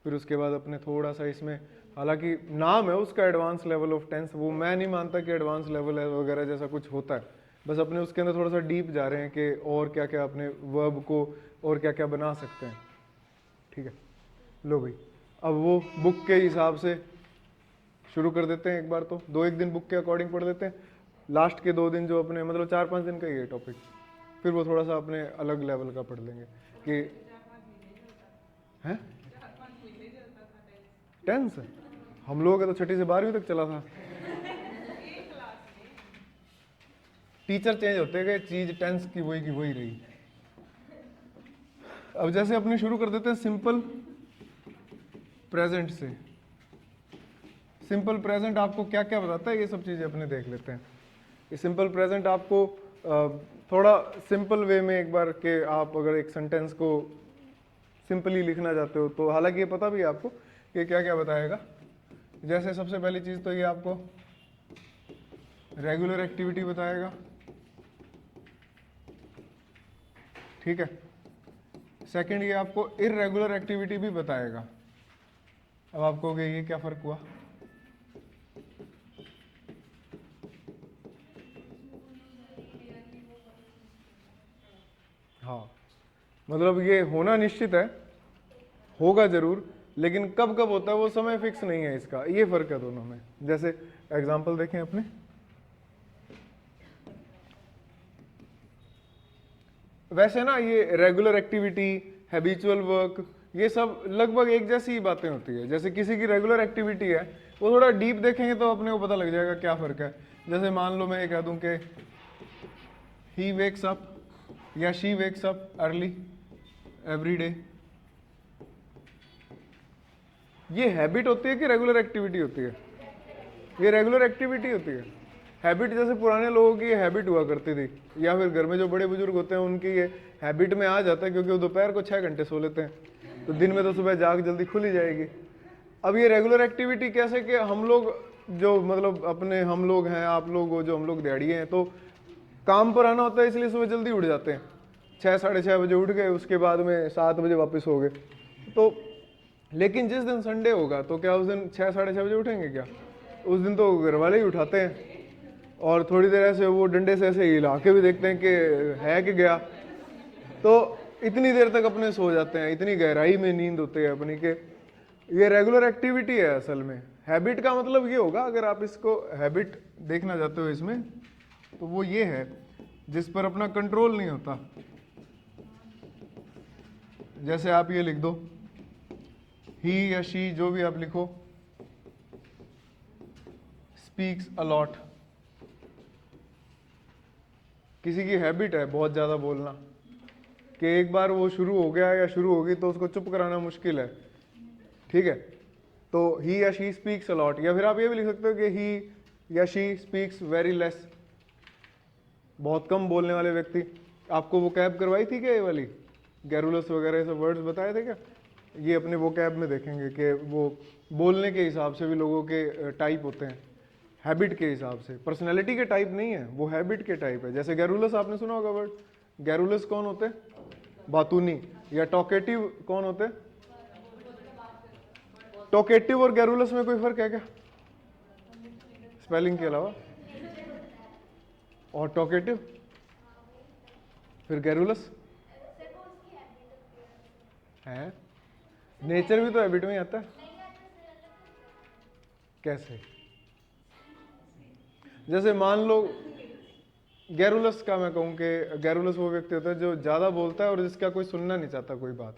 फिर उसके बाद अपने थोड़ा सा इसमें, हालांकि नाम है उसका एडवांस लेवल ऑफ टेंस, वो मैं नहीं मानता कि एडवांस लेवल है वगैरह जैसा कुछ होता है, बस अपने उसके अंदर थोड़ा सा डीप जा रहे हैं कि और क्या क्या अपने वर्ब को और क्या क्या बना सकते हैं। ठीक है, लो भाई अब वो बुक के हिसाब से शुरू कर देते हैं एक बार, तो 2-1 दिन बुक के अकॉर्डिंग पढ़ देते हैं, लास्ट के 2 दिन जो अपने मतलब 4-5 दिन का ही है टॉपिक, फिर वो थोड़ा सा अपने अलग लेवल का पढ़ लेंगे कि हैं टेंस। हम लोग तो 6ठी से 12वीं तक चला था। टीचर चेंज होते गए, चीज टेंस की वही रही। अब जैसे अपने शुरू कर देते हैं सिंपल प्रेजेंट से। सिंपल प्रेजेंट आपको क्या क्या बताता है ये सब चीजें अपने देख लेते हैं। ये सिंपल प्रेजेंट आपको थोड़ा सिंपल वे में एक बार के आप अगर एक सेंटेंस को सिंपली लिखना चाहते हो तो, हालांकि ये पता भी है आपको कि क्या क्या बताएगा। जैसे सबसे पहली चीज तो ये आपको रेगुलर एक्टिविटी बताएगा, ठीक है। सेकंड ये आपको इररेगुलर एक्टिविटी भी बताएगा। अब आप कहोगे ये क्या फर्क हुआ? हाँ, मतलब ये होना निश्चित है, होगा जरूर, लेकिन कब कब होता है वो समय फिक्स नहीं है इसका, ये फर्क है दोनों में। जैसे एग्जांपल देखें अपने, वैसे ना ये रेगुलर एक्टिविटी, हैबिचुअल वर्क, ये सब लगभग एक जैसी ही बातें होती है। जैसे किसी की रेगुलर एक्टिविटी है, वो थोड़ा डीप देखेंगे तो अपने को पता लग जाएगा क्या फर्क है। जैसे मान लो मैं ये कह दूं कि ही वेक्स अप या she wakes up early every day, ये हैबिट होती है कि रेगुलर एक्टिविटी होती है? ये रेगुलर एक्टिविटी होती है। हैबिट जैसे पुराने लोगों की हैबिट हुआ करती थी, या फिर घर में जो बड़े बुजुर्ग होते हैं उनकी ये हैबिट में आ जाता है, क्योंकि वो दोपहर को 6 घंटे सो लेते हैं, तो दिन में तो सुबह जाग जल्दी खुली जाएगी। अब ये रेगुलर एक्टिविटी कैसे कि हम लोग जो मतलब अपने हम लोग हैं, आप लोग हो जो हम लोग दिहाड़िए हैं, तो काम पर आना होता है इसलिए सुबह जल्दी उठ जाते हैं, 6-6:30 बजे उठ गए, उसके बाद में 7 बजे वापस हो गए। तो लेकिन जिस दिन संडे होगा तो क्या उस दिन 6-6:30 बजे उठेंगे क्या? उस दिन तो घर वाले ही उठाते हैं, और थोड़ी देर ऐसे वो डंडे से ऐसे हिला के भी देखते हैं कि है कि गया, तो इतनी देर तक अपने सो जाते हैं, इतनी गहराई में नींद होती है अपनी के। ये रेगुलर एक्टिविटी है असल में। हैबिट का मतलब ये होगा, अगर आप इसको हैबिट देखना चाहते हो इसमें, तो वो ये है जिस पर अपना कंट्रोल नहीं होता। जैसे आप ये लिख दो, ही या शी जो भी आप लिखो, स्पीक्स अ लॉट। किसी की हैबिट है बहुत ज्यादा बोलना, कि एक बार वो शुरू हो गया या शुरू होगी तो उसको चुप कराना मुश्किल है, ठीक है। तो ही या शी स्पीक्स अ लॉट, या फिर आप ये भी लिख सकते हो कि ही या शी स्पीक्स वेरी लेस, बहुत कम बोलने वाले व्यक्ति। आपको वो कैब करवाई थी क्या ये वाली, गैरुलस वगैरह सब वर्ड्स बताए थे क्या? ये अपने वो कैब में देखेंगे कि वो बोलने के हिसाब से भी लोगों के टाइप होते हैं, हैबिट के हिसाब से। पर्सनैलिटी के टाइप नहीं है, वो हैबिट के टाइप है। जैसे गैरुलस आपने सुना होगा वर्ड, गैरुलस कौन होते? बातूनी। या टॉकेटिव कौन होते? टॉकेटिव और गैरुलस में कोई फर्क है क्या स्पेलिंग के अलावा? और टॉकेटिव फिर गैरुलस है, नेचर भी तो हैबिट में ही आता है। कैसे? जैसे मान लो गैरुलस का मैं कहूँ कि गैरुलस वो व्यक्ति होता है जो ज़्यादा बोलता है और जिसका कोई सुनना नहीं चाहता कोई बात।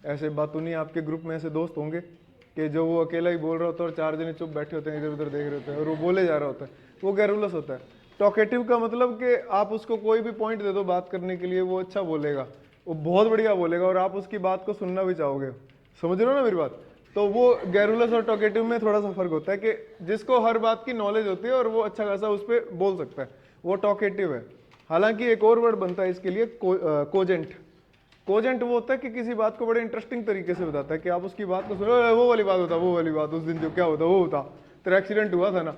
ऐसे बातूनी आपके ग्रुप में ऐसे दोस्त होंगे कि जो वो अकेला ही बोल रहा होता है और 4 जने चुप बैठे होते हैं, इधर उधर देख रहे होते हैं और वो बोले जा रहा होता है, वो गैरुलस होता है। टॉकेटिव का मतलब कि आप उसको कोई भी पॉइंट दे दो बात करने के लिए, वो अच्छा बोलेगा, वो बहुत बढ़िया बोलेगा और आप उसकी बात को सुनना भी चाहोगे, समझ रहे हो ना मेरी बात। तो वो गैरुलस और टॉकेटिव में थोड़ा सा फर्क होता है कि जिसको हर बात की नॉलेज होती है और वो अच्छा खासा उस पर बोल सकता है, वो टॉकेटिव है। हालांकि एक और वर्ड बनता है इसके लिए, कोजेंट। कोजेंट वो होता है कि किसी बात को बड़े इंटरेस्टिंग तरीके से बताता है कि आप उसकी बात को सुनो, वो वाली बात होता, वो वाली बात, उस दिन जो क्या होता वो होता, तेरा एक्सीडेंट हुआ था ना।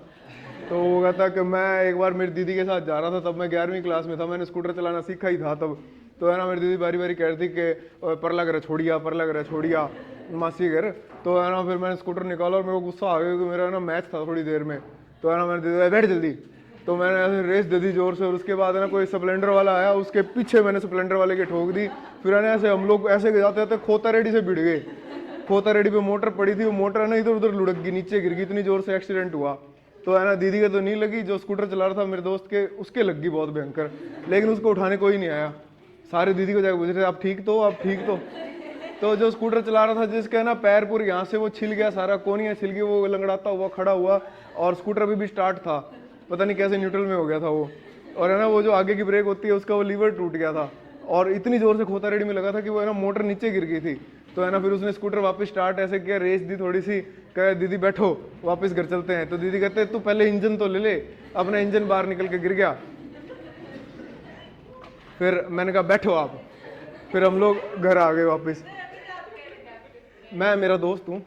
तो वो कहता कि मैं एक बार मेरी दीदी के साथ जा रहा था, तब मैं 11वीं क्लास में था, मैंने स्कूटर चलाना सीखा ही था तब। तो है ना मेरी दीदी बारी बारी कह रही थी कि पर लग रहा छोड़िया, पर लग रहा छोड़िया मासी घर। तो है ना फिर मैंने स्कूटर निकाला और मेरे को गुस्सा आ गया क्योंकि मेरा ना मैच था थोड़ी देर में। तो है ना मैंने दीदी बैठ जल्दी, तो मैंने ऐसे रेस दे दी जोर से, और उसके बाद है ना कोई स्प्लेंडर वाला आया, उसके पीछे मैंने स्प्लेंडर वाले की ठोक दी। फिर है ना ऐसे हम लोग ऐसे जाते जाते खोता रेडी से भिड़ गए। खोता रेडी पे मोटर पड़ी थी, वो मोटर है ना इधर उधर लुढ़क गई, नीचे गिर गई, इतनी जोर से एक्सीडेंट हुआ। तो है ना दीदी के तो नहीं लगी, जो स्कूटर चला रहा था मेरे दोस्त के, उसके लग गई बहुत भयंकर, लेकिन उसको उठाने कोई नहीं आया। सारे दीदी को जाकर पूछ रहे आप ठीक तो, आप ठीक तो जो स्कूटर चला रहा था जिसका है ना पैर पूरी यहाँ से वो छिल गया, सारा कोनिया छिल गई, वो लंगड़ाता हुआ खड़ा हुआ, और स्कूटर भी स्टार्ट था, पता नहीं कैसे न्यूट्रल में हो गया था वो। और है ना वो जो आगे की ब्रेक होती है उसका वो लीवर टूट गया था, और इतनी जोर से खोता रेडी में लगा था कि वो है ना मोटर नीचे गिर गई थी। तो है ना फिर उसने स्कूटर वापस स्टार्ट ऐसे किया, रेस दी थोड़ी सी, कहे दीदी बैठो वापस घर चलते हैं। तो दीदी कहते तू पहले इंजन तो ले ले, अपना इंजन बाहर निकल के गिर गया। फिर मैंने कहा बैठो आप, फिर हम लोग घर आ गए वापस। मैं मेरा दोस्त हूँ।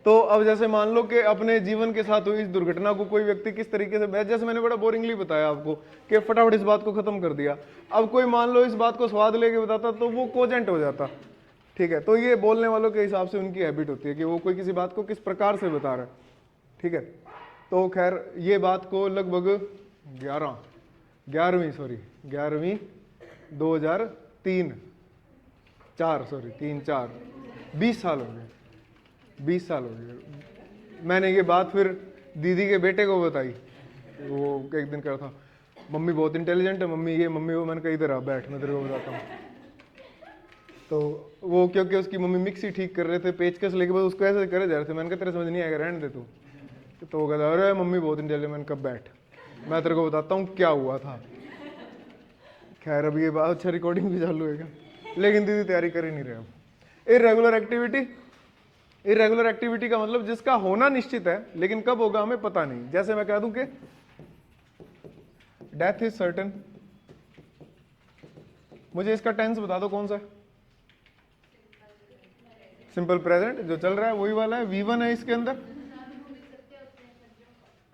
तो अब जैसे मान लो कि अपने जीवन के साथ हुई इस दुर्घटना को कोई व्यक्ति किस तरीके से, जैसे मैंने बड़ा बोरिंगली बताया आपको कि फटाफट इस बात को खत्म कर दिया। अब कोई मान लो इस बात को स्वाद लेके बताता तो वो कोजेंट हो जाता, ठीक है। तो ये बोलने वालों के हिसाब से उनकी हैबिट होती है कि वो कोई किसी बात को किस प्रकार से बता रहा है, ठीक है। तो खैर ये बात को लगभग 11वीं 2003 4 सॉरी 20 साल हो गए, 20 साल हो गए। मैंने ये बात फिर दीदी के बेटे को बताई, वो एक दिन कह रहा था मम्मी बहुत इंटेलिजेंट है, मम्मी ये मम्मी वो। मैंने कहा इधर आ बैठ, मैं तेरे को बताता हूँ। तो वो क्योंकि उसकी मम्मी मिक्सी ठीक कर रहे थे, पेचकस लेके बस उसको ऐसे करे जा रहे थे। मैंने कहा तेरे समझ नहीं आएगा, रहने दे तू। तो वो कहता अरे मम्मी बहुत इंटेलिजेंट। मैंने कहा बैठ, मैं तेरे को बताता हूँ क्या हुआ था। खैर अब ये बात अच्छा रिकॉर्डिंग भी चालू है क्या, लेकिन दीदी तैयारी कर ही नहीं रहे। अब इरेगुलर एक्टिविटी का मतलब जिसका होना निश्चित है लेकिन कब होगा हमें पता नहीं। जैसे मैं कह दूं कि डेथ इज सर्टेन, मुझे इसका टेंस बता दो कौन सा है। सिंपल प्रेजेंट जो चल रहा है वही वाला है, V1 है इसके अंदर।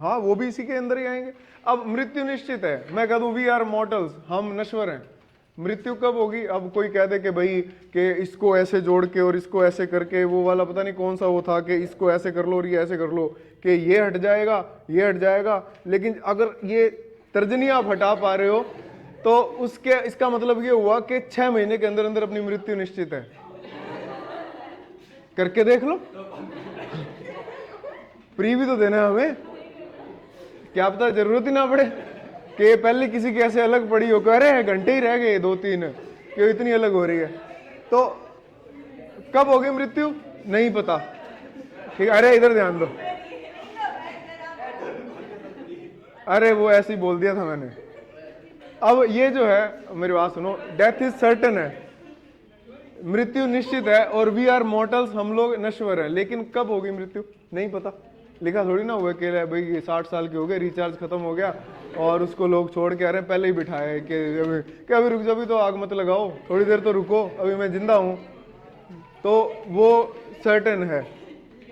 हाँ वो भी इसी के अंदर ही आएंगे। अब मृत्यु निश्चित है, मैं कह दूं वी आर मॉर्टल्स, हम नश्वर हैं। मृत्यु कब होगी? अब कोई कह दे कि भाई कि इसको ऐसे जोड़ के और इसको ऐसे करके, वो वाला पता नहीं कौन सा वो था कि इसको ऐसे कर लो और ये ऐसे कर लो कि ये हट जाएगा ये हट जाएगा। लेकिन अगर ये तर्जनी आप हटा पा रहे हो तो उसके इसका मतलब ये हुआ कि 6 महीने के अंदर अंदर अपनी मृत्यु निश्चित है। करके देख लो, फ्री भी तो देना है हमें, क्या पता जरूरत ही ना पड़े कि पहले किसी की ऐसे अलग पड़ी हो, कह रहे घंटे ही रह गए 2-3 कि इतनी अलग हो रही है। तो कब होगी मृत्यु नहीं पता, ठीक। अरे इधर ध्यान दो, अरे वो ऐसे ही बोल दिया था मैंने। अब ये जो है मेरी बात सुनो, डेथ इज सर्टन है, मृत्यु निश्चित है, और वी आर मॉर्टल्स, हम लोग नश्वर हैं। लेकिन कब होगी मृत्यु नहीं पता, लिखा थोड़ी ना हुआ कि भाई ये 60 साल के हो गए, रिचार्ज खत्म हो गया और उसको लोग छोड़ के आ रहे हैं, पहले ही बिठाए कि अभी रुक जाओ, अभी तो आग मत लगाओ, थोड़ी देर तो रुको, अभी मैं जिंदा हूं। तो वो सर्टेन है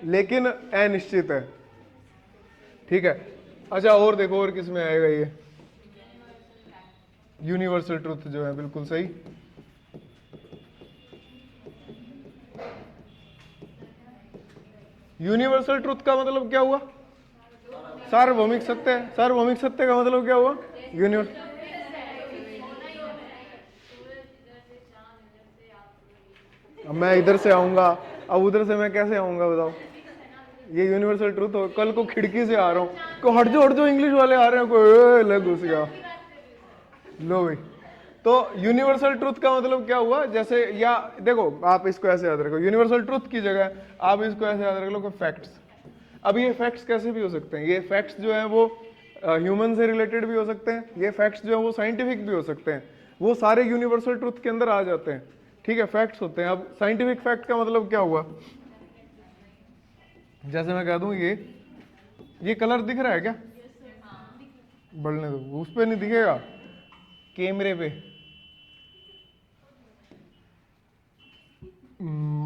लेकिन अनिश्चित है, ठीक है। अच्छा और देखो और किस में आएगा ये यूनिवर्सल ट्रुथ जो है, बिल्कुल सही। यूनिवर्सल ट्रुथ का मतलब क्या हुआ? सार्वभौमिक सत्य है। सार्वभौमिक सत्य का मतलब क्या हुआ? यूनिवर्सल। अब मैं इधर से आऊंगा, अब उधर से मैं कैसे आऊंगा बताओ? ये यूनिवर्सल ट्रुथ हो। कल को खिड़की से आ रहा हूँ, को हट जाओ इंग्लिश वाले आ रहे हैं, कोई लग घुस गया लो भाई। तो यूनिवर्सल ट्रुथ का मतलब क्या हुआ? जैसे या देखो आप इसको ऐसे याद रखो, यूनिवर्सल ट्रुथ की जगह आप इसको ऐसे याद रख लो कि फैक्ट्स। अब ये फैक्ट्स कैसे भी हो सकते हैं, ये फैक्ट्स जो है वो ह्यूमन से रिलेटेड भी हो सकते हैं, ये फैक्ट्स जो है वो साइंटिफिक भी हो सकते हैं, वो सारे यूनिवर्सल ट्रुथ के अंदर आ जाते हैं, ठीक है, फैक्ट्स होते हैं। अब साइंटिफिक फैक्ट का मतलब क्या हुआ, जैसे मैं कह दूं ये कलर दिख रहा है क्या, बढ़ने दो, उस पे नहीं दिखेगा, कैमरे पे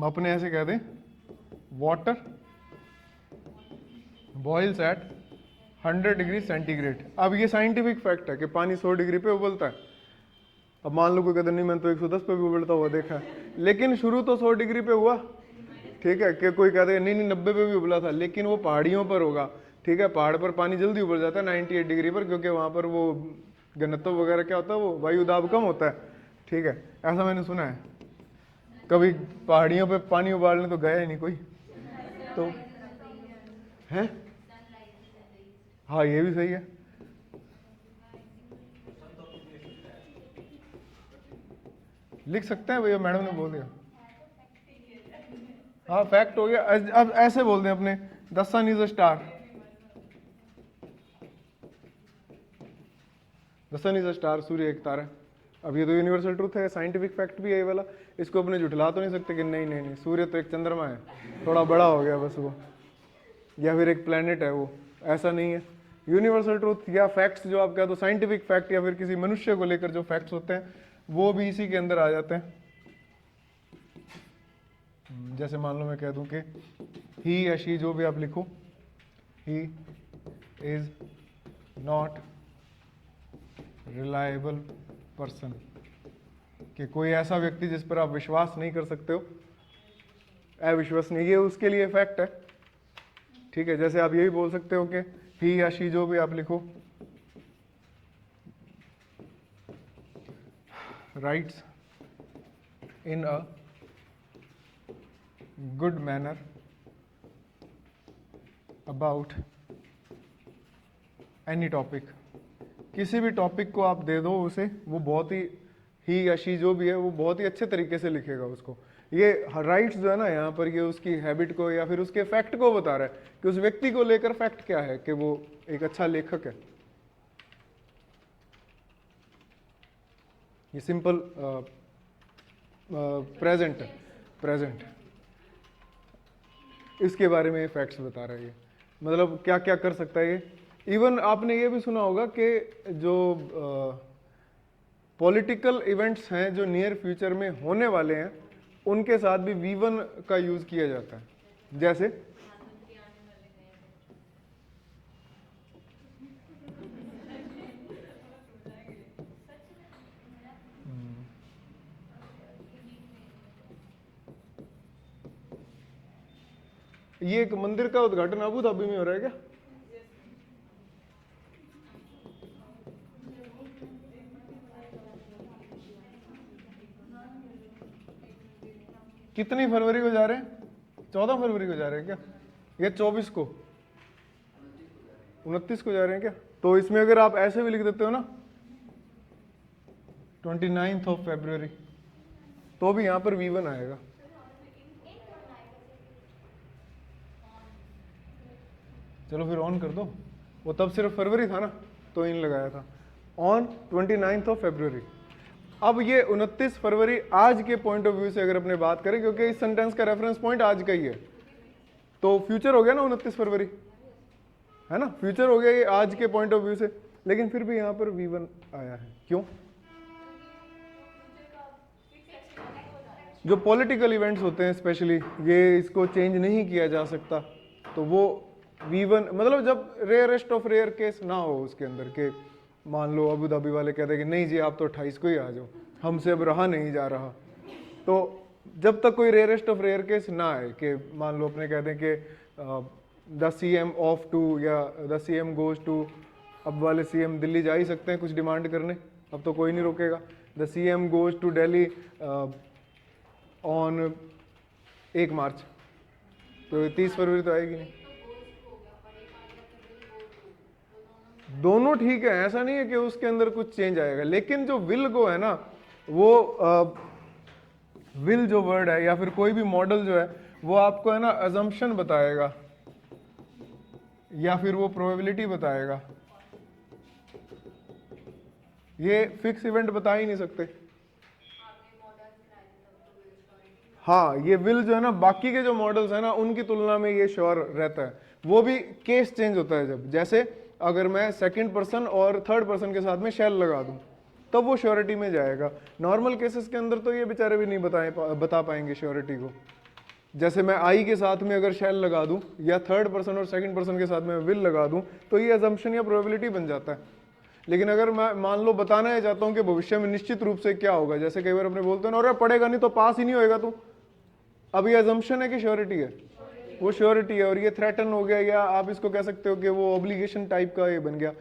अपने ऐसे कह दें, water boils at 100 degree centigrade. अब ये साइंटिफिक फैक्ट है कि पानी 100 डिग्री पे उबलता है। अब मान लो कोई कहते नहीं मैंने तो 110 पे भी उबलता हुआ देखा है, लेकिन शुरू तो 100 डिग्री पे हुआ, ठीक है, कि कोई कहते नहीं 90 पे भी उबला था, लेकिन वो पहाड़ियों पर होगा, ठीक है, पहाड़ पर पानी जल्दी उबल जाता है 98 डिग्री पर, क्योंकि वहां पर वो घनत्व वगैरह क्या होता है, वो वायु दाब कम होता है, ठीक है, ऐसा मैंने सुना है। कभी पहाड़ियों पे पानी उबालने तो गया ही नहीं कोई, तो है, हाँ ये भी सही है। लिख सकते हैं भैया, मैडम ने बोल दिया, हाँ फैक्ट हो गया। अब ऐसे बोल दें अपने, the sun is a star, the sun is a star, सूर्य एक तारा है। अब ये तो यूनिवर्सल ट्रूथ है, साइंटिफिक फैक्ट भी है ये वाला, इसको अपने झुठला तो नहीं सकते कि नहीं नहीं नहीं सूर्य तो एक चंद्रमा है, थोड़ा बड़ा हो गया बस वो, या फिर एक प्लेनेट है वो, ऐसा नहीं है। यूनिवर्सल ट्रूथ या फैक्ट्स जो आप कह दो, साइंटिफिक फैक्ट या फिर किसी मनुष्य को लेकर जो फैक्ट्स होते हैं वो भी इसी के अंदर आ जाते हैं। जैसे मान लो मैं कह दूं कि ही या शी, जो भी आप लिखो, he is not reliable person, कि कोई ऐसा व्यक्ति जिस पर आप विश्वास नहीं कर सकते हो, अविश्वसनीय, ये उसके लिए फैक्ट है, ठीक है। जैसे आप यही बोल सकते हो कि ही या शी, जो भी आप लिखो, rights in a good manner about any topic, किसी भी टॉपिक को आप दे दो उसे, वो बहुत ही या शी जो भी है वो बहुत ही अच्छे तरीके से लिखेगा उसको। ये राइट्स जो है ना यहाँ पर, ये उसकी हैबिट को या फिर उसके फैक्ट को बता रहा है कि उस व्यक्ति को लेकर फैक्ट क्या है, कि वो एक अच्छा लेखक है। ये सिंपल प्रेजेंट है, प्रेजेंट, इसके बारे में ये फैक्ट्स बता रहा है ये, मतलब क्या क्या कर सकता है ये। इवन आपने ये भी सुना होगा कि जो पॉलिटिकल इवेंट्स हैं जो नियर फ्यूचर में होने वाले हैं, उनके साथ भी V1 का यूज किया जाता है। जैसे ये एक मंदिर का उद्घाटन अबू धाबी में हो रहा है क्या? कितनी फरवरी को जा रहे हैं? 14 फरवरी को जा रहे हैं क्या, या 24 को, 29 को जा रहे हैं क्या? तो इसमें अगर आप ऐसे भी लिख देते हो ना 29th ऑफ फरवरी, तो भी यहां पर V1 आएगा। चलो फिर ऑन कर दो, वो तब सिर्फ फरवरी था ना, तो इन लगाया था, ऑन 29th ऑफ फरवरी। अब ये 29 फरवरी आज के पॉइंट ऑफ व्यू से अगर अपने बात करें, क्योंकि इस सेंटेंस का रेफरेंस पॉइंट आज का ही है, तो फ्यूचर हो गया ना 29 फरवरी, है ना, फ्यूचर हो गया ये आज के पॉइंट ऑफ व्यू से, लेकिन फिर भी यहां पर V1 आया है, क्यों? जो पॉलिटिकल इवेंट्स होते हैं स्पेशली, ये इसको चेंज नहीं किया जा सकता, तो वो V1, मतलब जब रेयरेस्ट ऑफ रेयर केस ना हो उसके अंदर, के मान लो अबू धाबी वाले कहते हैं कि नहीं जी आप तो 28 को ही आ जाओ, हमसे अब रहा नहीं जा रहा, तो जब तक कोई रेयरेस्ट ऑफ रेयर केस ना आए, कि मान लो अपने कहते हैं कि द CM ऑफ टू या द CM गोज टू, अब वाले CM दिल्ली जा ही सकते हैं कुछ डिमांड करने, अब तो कोई नहीं रोकेगा। The CM goes to Delhi on 1 March, तो 30 फरवरी तो आएगी नहीं। दोनों ठीक है, ऐसा नहीं है कि उसके अंदर कुछ चेंज आएगा, लेकिन जो विल गो है ना, वो विल जो वर्ड है या फिर कोई भी मॉडल जो है, वो आपको है ना अजम्पशन बताएगा या फिर वो प्रोबेबिलिटी बताएगा, ये फिक्स इवेंट बता ही नहीं सकते। हाँ, ये विल जो है ना बाकी के जो मॉडल्स है ना उनकी तुलना में ये श्योर रहता है। वो भी केस चेंज होता है, जब जैसे अगर मैं सेकंड पर्सन और थर्ड पर्सन के साथ में शैल लगा दूं तब वो श्योरिटी में जाएगा। नॉर्मल केसेस के अंदर तो ये बेचारे भी नहीं बता पाएंगे श्योरिटी को। जैसे मैं आई के साथ में अगर शैल लगा दूं या थर्ड पर्सन और सेकंड पर्सन के साथ में विल लगा दूं तो ये अजम्पशन या प्रोबेबिलिटी बन जाता है। लेकिन अगर मैं मान लो बताना है चाहता हूं कि भविष्य में निश्चित रूप से क्या होगा, जैसे कई बार अपने बोलते हैं ना अरे पढ़ेगा नहीं तो पास ही नहीं होएगा तू, अब ये अजम्पशन है कि श्योरिटी है? वो श्योरिटी है। और ये थ्रेटन हो गया, या आप इसको कह सकते हो कि वो ऑब्लिगेशन टाइप का ये बन गया।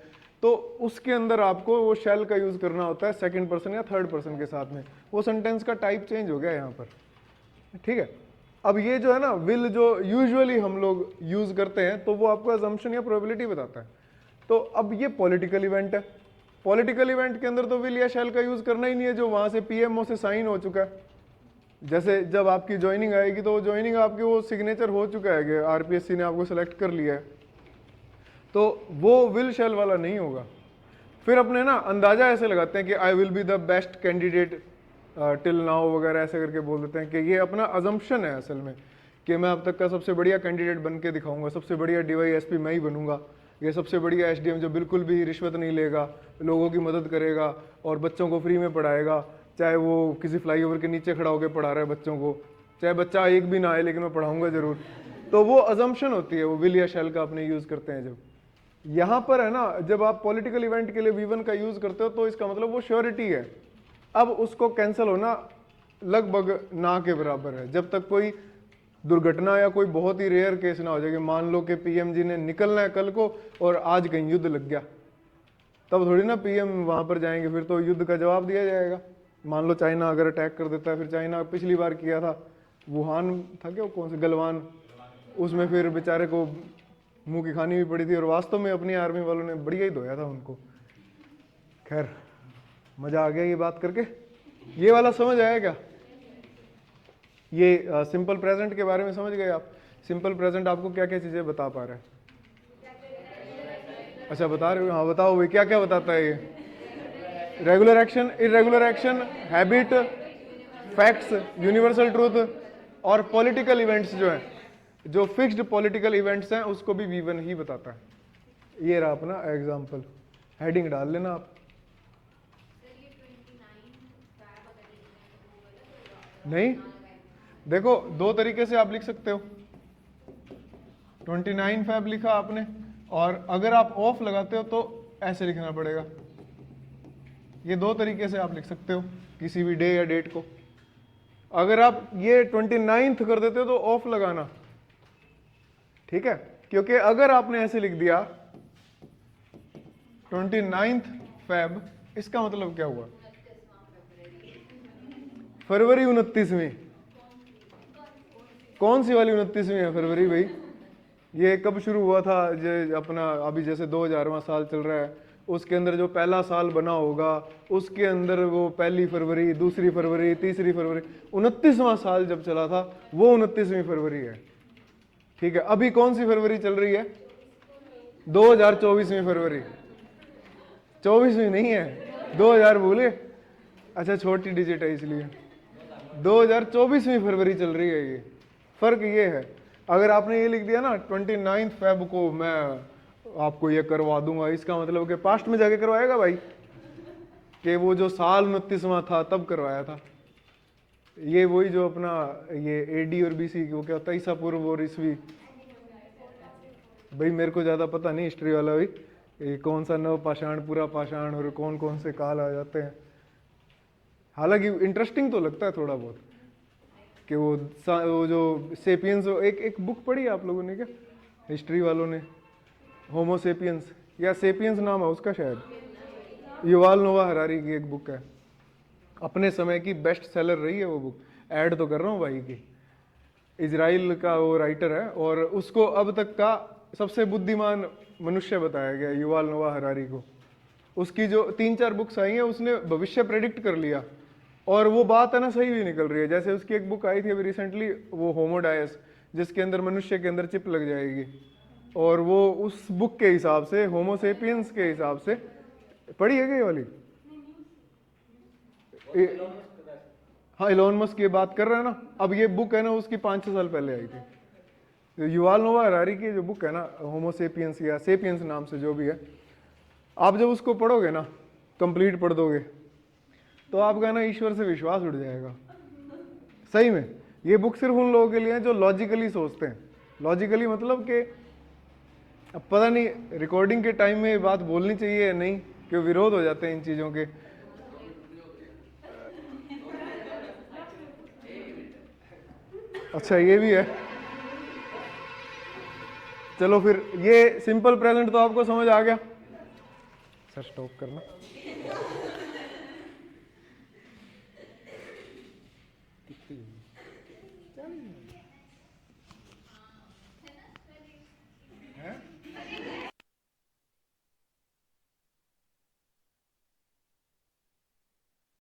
तो उसके अंदर आपको वो शैल का यूज करना होता है सेकंड पर्सन या थर्ड पर्सन के साथ में। वो सेंटेंस का टाइप चेंज हो गया यहाँ पर, ठीक है। अब ये जो है ना विल जो यूजुअली हम लोग यूज करते हैं तो वो आपको अजम्पशन या प्रोबेबिलिटी बताता है। तो अब ये पॉलिटिकल इवेंट है, पॉलिटिकल इवेंट के अंदर तो विल या शैल का यूज करना ही नहीं है, जो वहां से पीएमओ से साइन हो चुका है। जैसे जब आपकी ज्वाइनिंग आएगी तो ज्वाइनिंग आपकी वो सिग्नेचर हो चुका है कि आरपीएससी ने आपको सेलेक्ट कर लिया है, तो वो विल शैल वाला नहीं होगा। फिर अपने ना अंदाजा ऐसे लगाते हैं कि I will be the best candidate till now वगैरह ऐसे करके बोल देते हैं कि ये अपना अजम्पशन है असल में, कि मैं अब तक का सबसे बढ़िया कैंडिडेट बन के दिखाऊंगा, सबसे बढ़िया डीवाईएसपी मैं ही बनूंगा, ये सबसे बढ़िया एसडीएम जो बिल्कुल भी रिश्वत नहीं लेगा, लोगों की मदद करेगा और बच्चों को फ्री में पढ़ाएगा, चाहे वो किसी फ्लाईओवर के नीचे खड़ा होकर पढ़ा रहा है बच्चों को, चाहे बच्चा एक भी ना आए लेकिन मैं पढ़ाऊंगा जरूर। तो वो अजम्पशन होती है, वो विल या शैल का अपने यूज करते हैं। जब यहाँ पर है ना, जब आप पॉलिटिकल इवेंट के लिए V1 का यूज करते हो तो इसका मतलब वो श्योरिटी है। अब उसको कैंसिल होना लगभग ना के बराबर है, जब तक कोई दुर्घटना या कोई बहुत ही रेयर केस ना हो जाए। मान लो कि पीएम जी ने निकलना है कल को और आज कहीं युद्ध लग गया, तब थोड़ी ना पीएम वहां पर जाएंगे, फिर तो युद्ध का जवाब दिया जाएगा। मान लो चाइना अगर अटैक कर देता है, फिर चाइना पिछली बार किया था, वुहान था क्या, कौन से गलवान, उसमें फिर बेचारे को मुंह की खानी भी पड़ी थी और वास्तव में अपनी आर्मी वालों ने बढ़िया ही धोया था उनको। खैर मजा आ गया ये बात करके। ये वाला समझ आया क्या? ये सिंपल प्रेजेंट के बारे में समझ गए आप? सिंपल प्रेजेंट आपको क्या क्या चीजें बता पा रहे हैं? अच्छा बता रहे हो, हाँ बताओ भाई क्या क्या बताता है ये? Regular action, irregular action, habit, facts, universal truth और पॉलिटिकल इवेंट्स जो है, जो फिक्स्ड पॉलिटिकल इवेंट्स हैं उसको भी V1 ही बताता है। ये रहा अपना एग्जाम्पल, हेडिंग डाल लेना आप। नहीं, देखो दो तरीके से आप लिख सकते हो। 29 फैब लिखा आपने, और अगर आप ऑफ लगाते हो तो ऐसे लिखना पड़ेगा। ये दो तरीके से आप लिख सकते हो किसी भी डे या डेट को। अगर आप ये 29th कर देते हो तो ऑफ लगाना, ठीक है, क्योंकि अगर आपने ऐसे लिख दिया 29th फैब, इसका मतलब क्या हुआ? फरवरी 29वीं। कौन सी वाली 29वीं है फरवरी भाई? ये कब शुरू हुआ था? जो अपना अभी जैसे 2000वां साल चल रहा है, उसके अंदर जो पहला साल बना होगा उसके अंदर वो पहली फरवरी, दूसरी फरवरी, तीसरी फरवरी, 29वां साल जब चला था वो 29वीं फरवरी है, ठीक है। अभी कौन सी फरवरी चल रही है? 2024वीं फरवरी। 24वीं नहीं है, 2000 भूले? अच्छा छोटी डिजिट है इसलिए 2024वीं फरवरी चल रही है। ये फर्क ये है, अगर आपने ये लिख दिया ना 29 फेब को मैं आपको ये करवा दूंगा, इसका मतलब कि पास्ट में जाके करवाएगा भाई, कि वो जो साल 29वां था तब करवाया था। ये वही जो अपना ये एडी और बीसी वो क्या होता है, ईसा पूर्व और ईसवी। भाई मेरे को ज्यादा पता नहीं हिस्ट्री वाला भाई, ये कौन सा नव पाषाण, पूरा पाषाण और कौन कौन से काल आ जाते हैं। हालांकि इंटरेस्टिंग तो लगता है थोड़ा बहुत कि वो जो सेपियंस, एक बुक पढ़ी है आप लोगों ने क्या, हिस्ट्री वालों ने, होमो सेपियंस या सेपियंस नाम है उसका शायद, युवाल नोवा हरारी की एक बुक है, अपने समय की बेस्ट सेलर रही है वो बुक। ऐड तो कर रहा हूँ भाई की, इजराइल का वो राइटर है और उसको अब तक का सबसे बुद्धिमान मनुष्य बताया गया युवाल नोवा हरारी को। उसकी जो 3-4 बुक्स आई हैं उसने भविष्य प्रेडिक्ट कर लिया और वो बात है ना सही भी निकल रही है। जैसे उसकी एक बुक आई थी अभी रिसेंटली, वो होमोडायस, जिसके अंदर मनुष्य के अंदर चिप लग जाएगी, और वो उस बुक के हिसाब से होमोसेपियंस के हिसाब से पढ़ी है क्या ये वाली? हाँ, इलोन मस्क की बात कर रहे हैं ना। अब ये बुक है ना, उसकी 5-6 साल पहले आई थी। युवाल नोवा हरारी की जो बुक है ना, होमो सेपियंस या सेपियंस नाम से जो भी है, आप जब उसको पढ़ोगे ना, कंप्लीट पढ़ दोगे, तो आपका ना ईश्वर से विश्वास उठ जाएगा। सही में ये बुक सिर्फ उन लोगों के लिए है जो लॉजिकली सोचते हैं। लॉजिकली मतलब कि अब पता नहीं रिकॉर्डिंग के टाइम में ये बात बोलनी चाहिए या नहीं, क्यों विरोध हो जाते हैं इन चीज़ों के। अच्छा, ये भी है। चलो फिर, ये सिंपल प्रेजेंट तो आपको समझ आ गया। सर स्टॉप करना।